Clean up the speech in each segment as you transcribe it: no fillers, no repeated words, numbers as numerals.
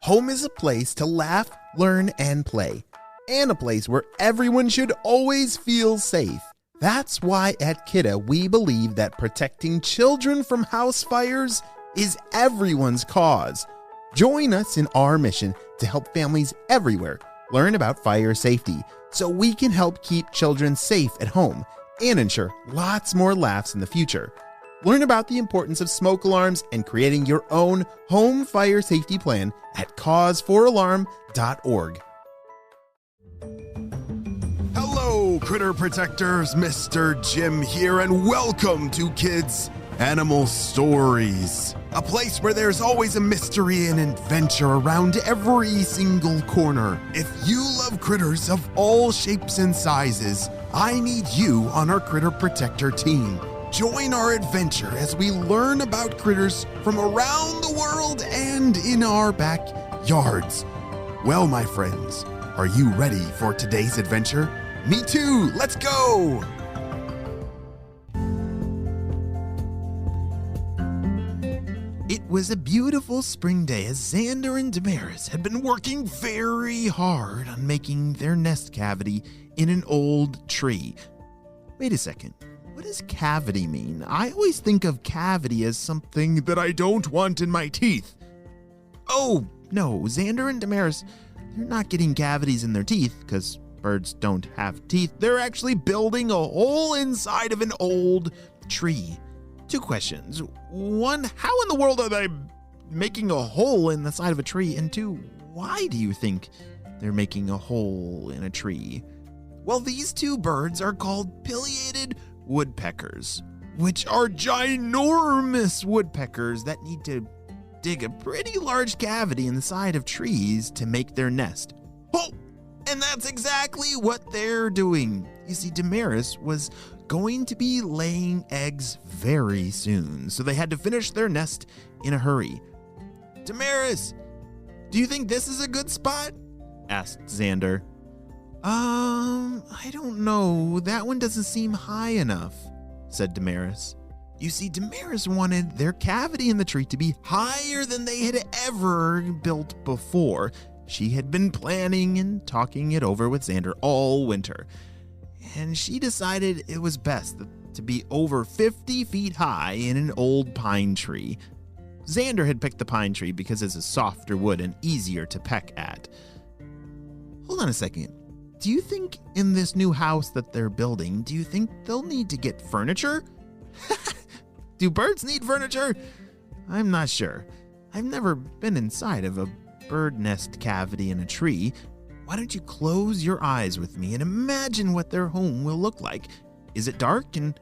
Home is a place to laugh, learn, and play, and a place where everyone should always feel safe. That's why at Kidda we believe that protecting children from house fires is everyone's cause. Join us in our mission to help families everywhere learn about fire safety so we can help keep children safe at home and ensure lots more laughs in the future. Learn about the importance of smoke alarms and creating your own home fire safety plan at cause4alarm.org. Hello, critter protectors. Mr. Jim here, and welcome to Kids Animal Stories, a place where there's always a mystery and adventure around every single corner. If you love critters of all shapes and sizes, I need you on our Critter Protector team. Join our adventure as we learn about critters from around the world and in our backyards. Well, my friends, are you ready for today's adventure? Me too! Let's go! It was a beautiful spring day as Xander and Damaris had been working very hard on making their nest cavity in an old tree. Wait a second. What does cavity mean? I always think of cavity as something that I don't want in my teeth. Oh, no, Xander and Damaris, they're not getting cavities in their teeth because birds don't have teeth. They're actually building a hole inside of an old tree. Two questions. One, how in the world are they making a hole in the side of a tree? And two, why do you think they're making a hole in a tree? Well, these two birds are called pileated woodpeckers, which are ginormous woodpeckers that need to dig a pretty large cavity in the side of trees to make their nest. Oh, and that's exactly what they're doing. You see, Damaris was going to be laying eggs very soon, so they had to finish their nest in a hurry. Damaris, do you think this is a good spot? Asked Xander. I don't know. That one doesn't seem high enough, said Damaris. You see, Damaris wanted their cavity in the tree to be higher than they had ever built before. She had been planning and talking it over with Xander all winter, and she decided it was best to be over 50 feet high in an old pine tree. Xander had picked the pine tree because it's a softer wood and easier to peck at. Hold on a second. Do you think in this new house that they're building, do you think they'll need to get furniture? Do birds need furniture? I'm not sure. I've never been inside of a bird nest cavity in a tree. Why don't you close your eyes with me and imagine what their home will look like? Is it dark? And,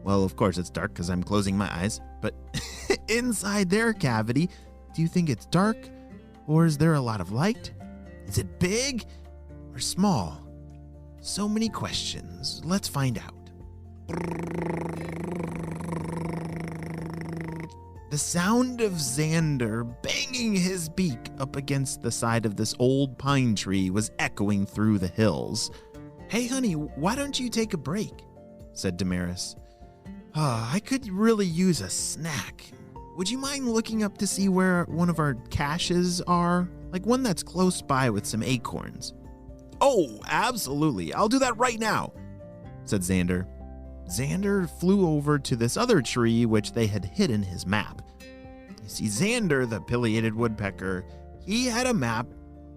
well, of course it's dark because I'm closing my eyes. But inside their cavity, do you think it's dark? Or is there a lot of light? Is it big or small? So many questions. Let's find out. The sound of Xander banging his beak up against the side of this old pine tree was echoing through the hills. Hey, honey, why don't you take a break? Said Damaris. I could really use a snack. Would you mind looking up to see where one of our caches are? Like one that's close by with some acorns. Oh, absolutely. I'll do that right now, said Xander. Xander flew over to this other tree, which they had hidden his map. You see, Xander, the pileated woodpecker, he had a map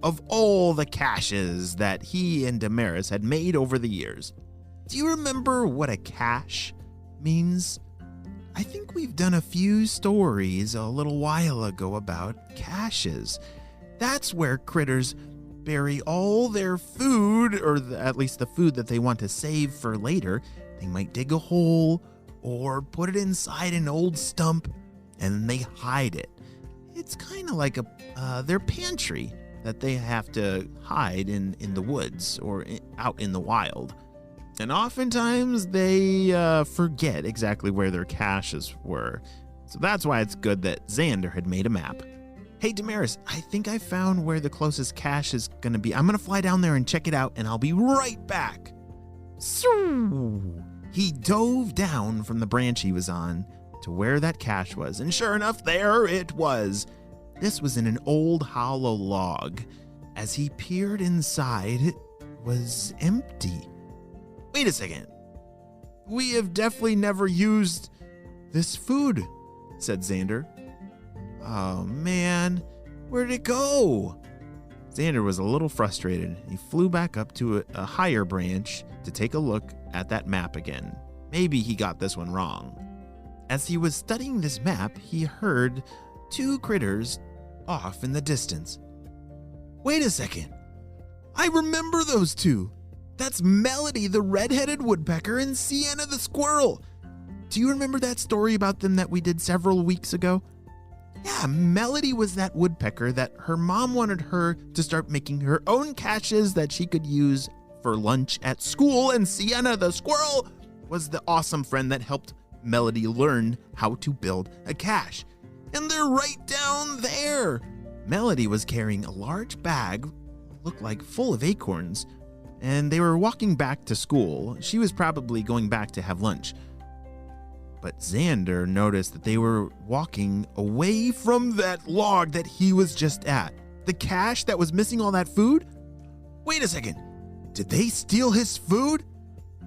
of all the caches that he and Damaris had made over the years. Do you remember what a cache means? I think we've done a few stories a little while ago about caches. That's where critters bury all their food, or at least the food that they want to save for later. They might dig a hole or put it inside an old stump and then they hide it. It's kind of like their pantry that they have to hide in the woods or out in the wild. And oftentimes they forget exactly where their caches were. So that's why it's good that Xander had made a map. Hey, Damaris, I think I found where the closest cache is going to be. I'm going to fly down there and check it out, and I'll be right back. He dove down from the branch he was on to where that cache was, and sure enough, there it was. This was in an old hollow log. As he peered inside, it was empty. Wait a second. We have definitely never used this food, said Xander. Oh man, where'd it go? Xander was a little frustrated. He flew back up to a higher branch to take a look at that map again. Maybe he got this one wrong. As he was studying this map, he heard two critters off in the distance. Wait a second. I remember those two. That's Melody, the red-headed woodpecker, and Sienna the squirrel. Do you remember that story about them that we did several weeks ago? Yeah, Melody was that woodpecker that her mom wanted her to start making her own caches that she could use for lunch at school, and Sienna the squirrel was the awesome friend that helped Melody learn how to build a cache. And they're right down there. Melody was carrying a large bag, looked like full of acorns, and they were walking back to school. She was probably going back to have lunch. But Xander noticed that they were walking away from that log that he was just at. The cache that was missing all that food? Wait a second. Did they steal his food?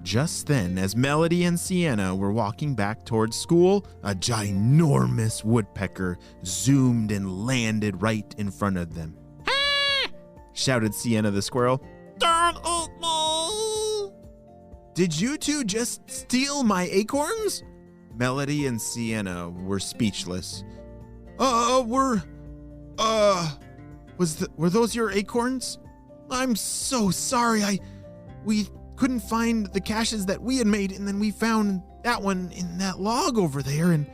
Just then, as Melody and Sienna were walking back towards school, a ginormous woodpecker zoomed and landed right in front of them. "Ah!" shouted Sienna the squirrel. "Don't eat me!" Did you two just steal my acorns? Melody and Sienna were speechless. Were those your acorns? I'm so sorry. We couldn't find the caches that we had made, and then we found that one in that log over there, and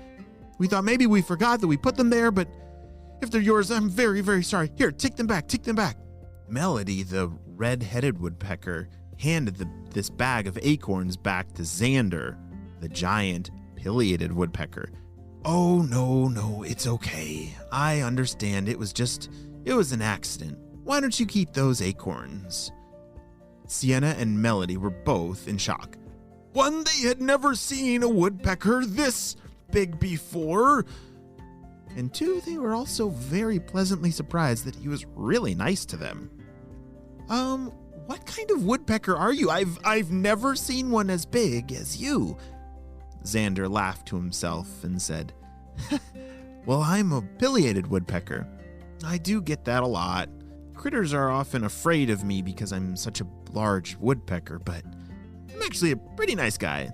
we thought maybe we forgot that we put them there, but if they're yours, I'm very, very sorry. Here, take them back. Melody, the red-headed woodpecker, handed this bag of acorns back to Xander, the giant pileated woodpecker. Oh, no, it's okay. I understand. It was an accident. Why don't you keep those acorns? Sienna and Melody were both in shock. One, they had never seen a woodpecker this big before. And two, they were also very pleasantly surprised that he was really nice to them. What kind of woodpecker are you? I've never seen one as big as you. Xander laughed to himself and said, Well, I'm a pileated woodpecker. I do get that a lot. Critters are often afraid of me because I'm such a large woodpecker, but I'm actually a pretty nice guy.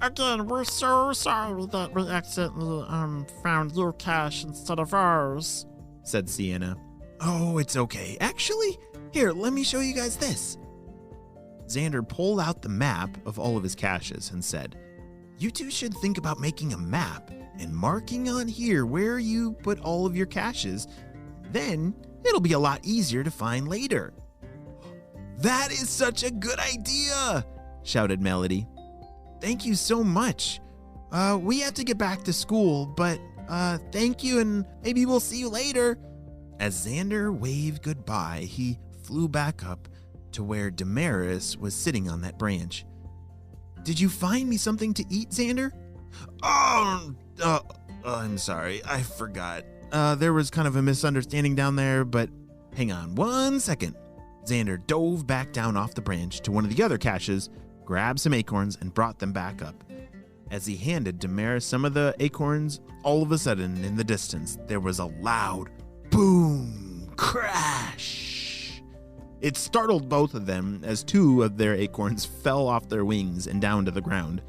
Again, we're so sorry that we accidentally found your cache instead of ours, said Sienna. Oh, it's okay. Actually, here, let me show you guys this. Xander pulled out the map of all of his caches and said, You two should think about making a map and marking on here where you put all of your caches. Then it'll be a lot easier to find later. That is such a good idea, shouted Melody. Thank you so much. We have to get back to school, but thank you, and maybe we'll see you later. As Xander waved goodbye, he flew back up to where Damaris was sitting on that branch. Did you find me something to eat, Xander? I'm sorry, I forgot. There was kind of a misunderstanding down there, but hang on 1 second. Xander dove back down off the branch to one of the other caches, grabbed some acorns, and brought them back up. As he handed Damaris some of the acorns, all of a sudden, in the distance, there was a loud boom crash. It startled both of them as two of their acorns fell off their wings and down to the ground.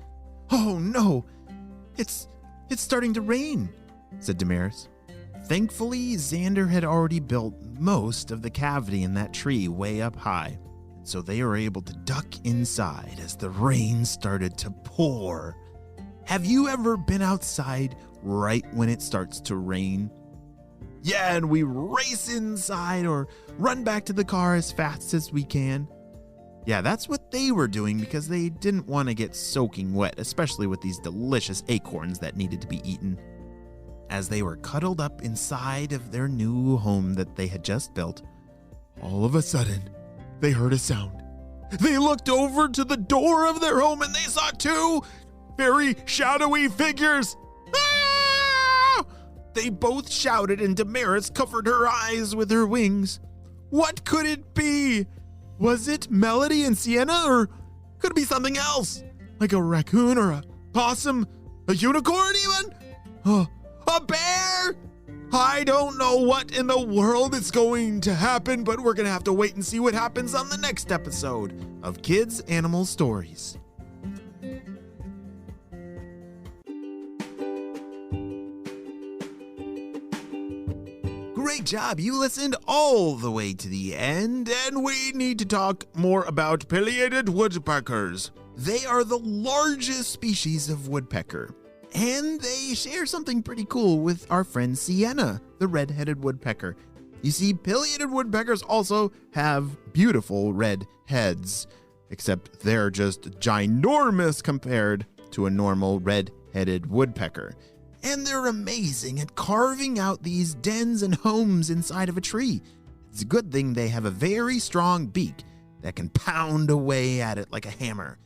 Oh no, it's starting to rain, said Damaris. Thankfully, Xander had already built most of the cavity in that tree way up high, so they were able to duck inside as the rain started to pour. Have you ever been outside right when it starts to rain? Yeah, and we race inside or run back to the car as fast as we can. Yeah, that's what they were doing because they didn't want to get soaking wet, especially with these delicious acorns that needed to be eaten. As they were cuddled up inside of their new home that they had just built, all of a sudden, they heard a sound. They looked over to the door of their home and they saw two very shadowy figures. Ah! They both shouted, and Damaris covered her eyes with her wings. What could it be? Was it Melody and Sienna, or could it be something else? Like a raccoon or a possum? A unicorn even? Oh, a bear? I don't know what in the world is going to happen, but we're going to have to wait and see what happens on the next episode of Kids Animal Stories. Great job. You listened all the way to the end, and we need to talk more about pileated woodpeckers. They are the largest species of woodpecker, and they share something pretty cool with our friend Sienna, the red-headed woodpecker. You see, pileated woodpeckers also have beautiful red heads, except they're just ginormous compared to a normal red-headed woodpecker. And they're amazing at carving out these dens and homes inside of a tree. It's a good thing they have a very strong beak that can pound away at it like a hammer.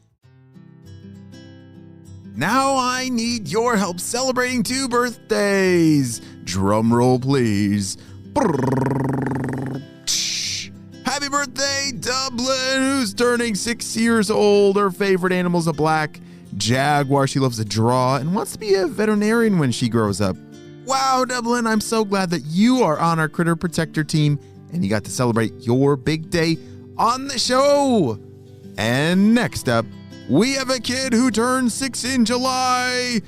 Now I need your help celebrating 2 birthdays. Drum roll, please. Happy birthday, Dublin, who's turning 6 years old. Her favorite animal's a black jaguar. She loves to draw and wants to be a veterinarian when she grows up. Wow, Dublin, I'm so glad that you are on our Critter Protector team and you got to celebrate your big day on the show. And next up, we have a kid who turned 6 in July,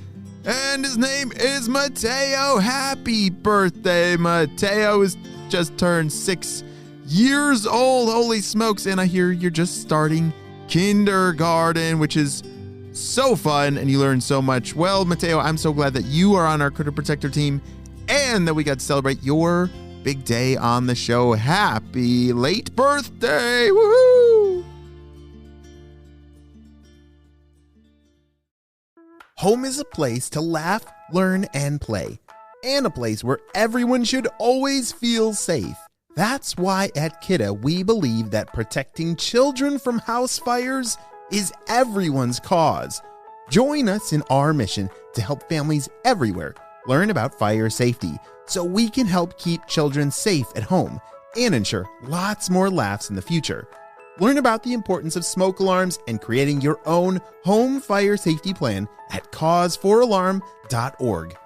and his name is Mateo. Happy birthday, Mateo is just turned 6 years old. Holy smokes, and I hear you're just starting kindergarten, which is so fun, and you learn so much. Well, Mateo, I'm so glad that you are on our Critter Protector team and that we got to celebrate your big day on the show. Happy late birthday! Woohoo! Home is a place to laugh, learn, and play, and a place where everyone should always feel safe. That's why at Kidda we believe that protecting children from house fires is everyone's cause. Join us in our mission to help families everywhere learn about fire safety so we can help keep children safe at home and ensure lots more laughs in the future. Learn about the importance of smoke alarms and creating your own home fire safety plan at cause4alarm.org.